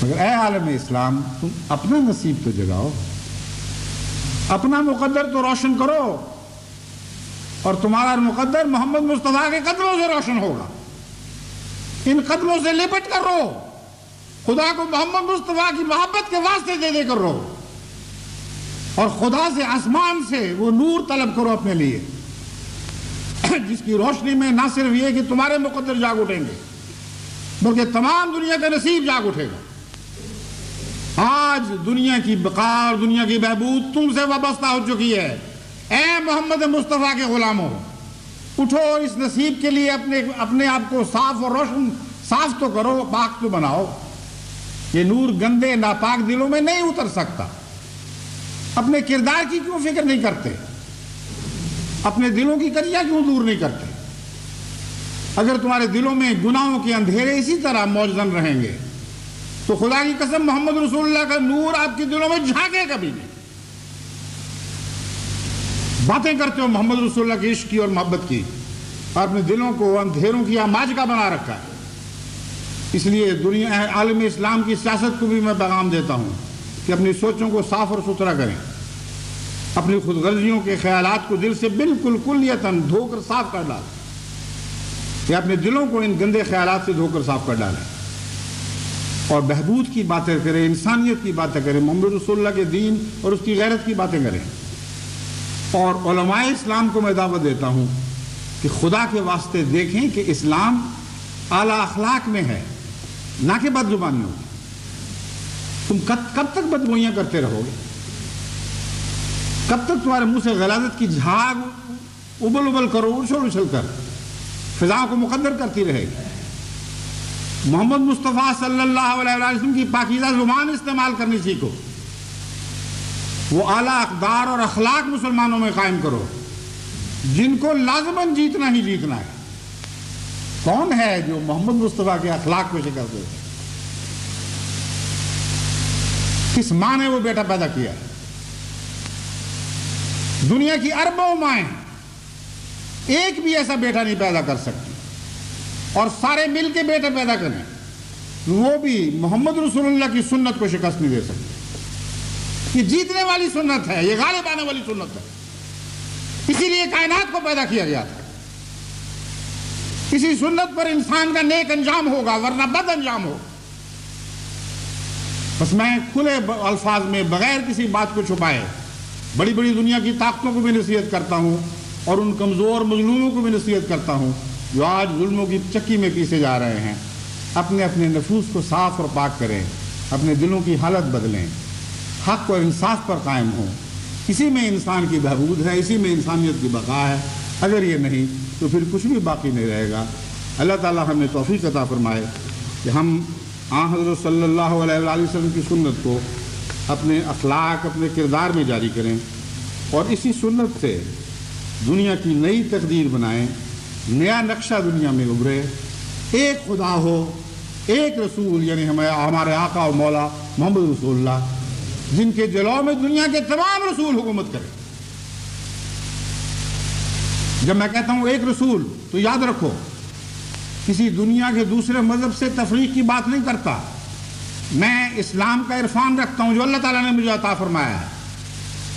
مگر اے عالم اسلام، تم اپنا نصیب تو جگاؤ، اپنا مقدر تو روشن کرو، اور تمہارا مقدر محمد مصطفیٰ کے قدموں سے روشن ہوگا۔ ان قدموں سے لپٹ کر رو، خدا کو محمد مصطفیٰ کی محبت کے واسطے دے دے کر رو، اور خدا سے آسمان سے وہ نور طلب کرو اپنے لیے، جس کی روشنی میں نہ صرف یہ کہ تمہارے مقدر جاگ اٹھیں گے بلکہ تمام دنیا کا نصیب جاگ اٹھے گا۔ آج دنیا کی بقا اور دنیا کی بہبود تم سے وابستہ ہو چکی ہے۔ اے محمد مصطفیٰ کے غلاموں، اٹھو اور اس نصیب کے لیے اپنے آپ کو صاف اور روشن، صاف تو کرو، پاک تو بناؤ۔ یہ نور گندے ناپاک دلوں میں نہیں اتر سکتا۔ اپنے کردار کی کیوں فکر نہیں کرتے؟ اپنے دلوں کی کجیاں کیوں دور نہیں کرتے؟ اگر تمہارے دلوں میں گناہوں کے اندھیرے اسی طرح موجزن رہیں گے تو خدا کی قسم محمد رسول اللہ کا نور آپ کے دلوں میں جھانکے کبھی نہیں۔ باتیں کرتے ہو محمد رسول اللہ کی عشق کی اور محبت کی، اور اپنے دلوں کو اندھیروں کی آماج کا بنا رکھا ہے۔ اس لیے دنیا عالم اسلام کی سیاست کو بھی میں پیغام دیتا ہوں کہ اپنی سوچوں کو صاف اور ستھرا کریں، اپنی خود غرضیوں کے خیالات کو دل سے بالکل کلیتاً دھو کر صاف کر ڈالیں، یا اپنے دلوں کو ان گندے خیالات سے دھو کر صاف کر ڈالیں، اور بہبود کی باتیں کریں، انسانیت کی باتیں کریں، محمد رسول اللہ کے دین اور اس کی غیرت کی باتیں کریں۔ اور علماء اسلام کو میں دعوت دیتا ہوں کہ خدا کے واسطے دیکھیں کہ اسلام اعلیٰ اخلاق میں ہے، نہ کہ بد زبانیوں کی۔ تم کب تک بدگوئیاں کرتے رہو گے؟ کب تک تمہارے منہ سے غلاظت کی جھاگ ابل ابل کرو، اچھل اچھل کر فضاؤں کو مقدر کرتی رہے گی؟ محمد مصطفیٰ صلی اللہ علیہ وسلم کی پاکیزہ زبان استعمال کرنی سیکھو، وہ اعلیٰ اقدار اور اخلاق مسلمانوں میں قائم کرو جن کو لازماً جیتنا ہی جیتنا ہے۔ کون ہے جو محمد مصطفیٰ کے اخلاق کو شکست دے؟ کس ماں نے وہ بیٹا پیدا کیا؟ دنیا کی اربوں مائیں ایک بھی ایسا بیٹا نہیں پیدا کر سکتی، اور سارے مل کے بیٹے پیدا کریں وہ بھی محمد رسول اللہ کی سنت کو شکست نہیں دے سکتے۔ یہ جیتنے والی سنت ہے، یہ غالب آنے والی سنت ہے، اسی لیے کائنات کو پیدا کیا گیا تھا۔ اسی سنت پر انسان کا نیک انجام ہوگا، ورنہ بد انجام ہوگا۔ بس میں کھلے الفاظ میں بغیر کسی بات کو چھپائے بڑی بڑی دنیا کی طاقتوں کو بھی نصیحت کرتا ہوں، اور ان کمزور مظلوموں کو بھی نصیحت کرتا ہوں جو آج ظلموں کی چکی میں پیسے جا رہے ہیں۔ اپنے اپنے نفوس کو صاف اور پاک کریں، اپنے دلوں کی حالت بدلیں، حق اور انصاف پر قائم ہوں۔ اسی میں انسان کی بہبود ہے، اسی میں انسانیت کی بقا ہے۔ اگر یہ نہیں تو پھر کچھ بھی باقی نہیں رہے گا۔ اللہ تعالیٰ ہمیں توفیق عطا فرمائے کہ ہم حضرت صلی اللہ علیہ وآلہ وسلم کی سنت کو اپنے اخلاق، اپنے کردار میں جاری کریں، اور اسی سنت سے دنیا کی نئی تقدیر بنائیں، نیا نقشہ دنیا میں ابھرے۔ ایک خدا ہو، ایک رسول، یعنی ہمارے آقا و مولا محمد رسول اللہ، جن کے جلوہ میں دنیا کے تمام رسول حکومت کریں۔ جب میں کہتا ہوں ایک رسول تو یاد رکھو کسی دنیا کے دوسرے مذہب سے تفریق کی بات نہیں کرتا، میں اسلام کا عرفان رکھتا ہوں جو اللہ تعالیٰ نے مجھے عطا فرمایا ہے۔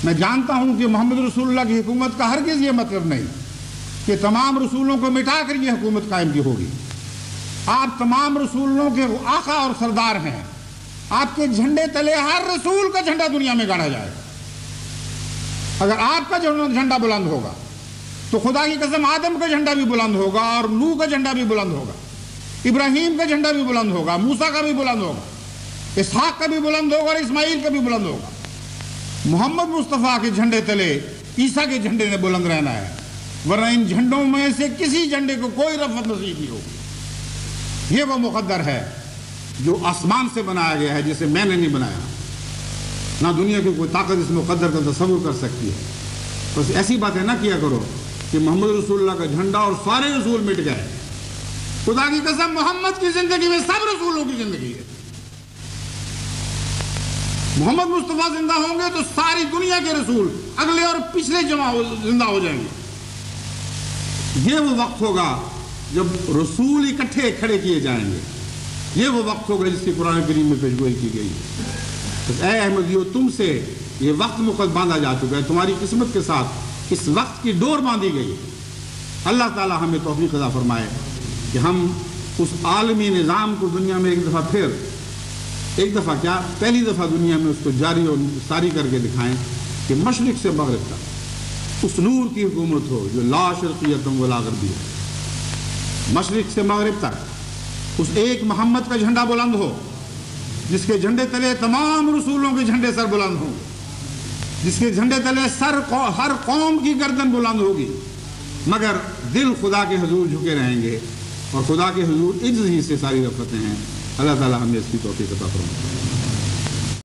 میں جانتا ہوں کہ محمد رسول اللہ کی حکومت کا ہرگز یہ مطلب نہیں کہ تمام رسولوں کو مٹا کر یہ حکومت قائم کی ہوگی۔ آپ تمام رسولوں کے آقا اور سردار ہیں، آپ کے جھنڈے تلے ہر رسول کا جھنڈا دنیا میں گاڑا جائے۔ اگر آپ کا جھنڈا بلند ہوگا تو خدا کی قسم آدم کا جھنڈا بھی بلند ہوگا، اور نوح کا جھنڈا بھی بلند ہوگا، ابراہیم کا جھنڈا بھی بلند ہوگا، موسیٰ کا بھی بلند ہوگا، اسحاق کا بھی بلند ہوگا، اور اسماعیل کا بھی بلند ہوگا۔ محمد مصطفیٰ کے جھنڈے تلے عیسیٰ کے جھنڈے نے بلند رہنا ہے، ورنہ ان جھنڈوں میں سے کسی جھنڈے کو کوئی رفعت نصیب نہیں ہوگی۔ یہ وہ مقدر ہے جو آسمان سے بنایا گیا ہے، جسے میں نے نہیں بنایا، نہ دنیا کی کوئی طاقت اس مقدر کا تصور کر سکتی ہے۔ بس ایسی باتیں نہ کیا کرو کہ محمد رسول اللہ کا جھنڈا اور سارے رسول مٹ گئے۔ خدا کی قسم محمد کی زندگی میں سب رسولوں کی زندگی ہے۔ محمد مصطفیٰ زندہ ہوں گے تو ساری دنیا کے رسول اگلے اور پچھلے زندہ ہو جائیں گے۔ یہ وہ وقت ہوگا جب رسول اکٹھے کھڑے کیے جائیں گے، یہ وہ وقت ہوگا جس کی قرآن کریم میں پیشگوئی کی گئی. بس اے احمدیو، تم سے یہ وقت مقد باندھا جا چکا ہے، تمہاری قسمت کے ساتھ اس وقت کی ڈور باندھی گئی. اللہ تعالی ہمیں توفیق عطا فرمائے کہ ہم اس عالمی نظام کو دنیا میں ایک دفعہ کیا پہلی دفعہ دنیا میں اس کو جاری اور ساری کر کے دکھائیں کہ مشرق سے مغرب تک اس نور کی حکومت ہو جو لا شرقیتم ولا غربیہ. مشرق سے مغرب تک اس ایک محمد کا جھنڈا بلند ہو، جس کے جھنڈے تلے تمام رسولوں کے جھنڈے سر بلند ہوں، جس کے جھنڈے تلے ہر قوم کی گردن بلند ہوگی، مگر دل خدا کے حضور جھکے رہیں گے، اور خدا کے حضور عجز ہی سے ساری رفعتیں ہیں. اللہ تعالی ہمیں اس کی توفیق عطا فرمائے.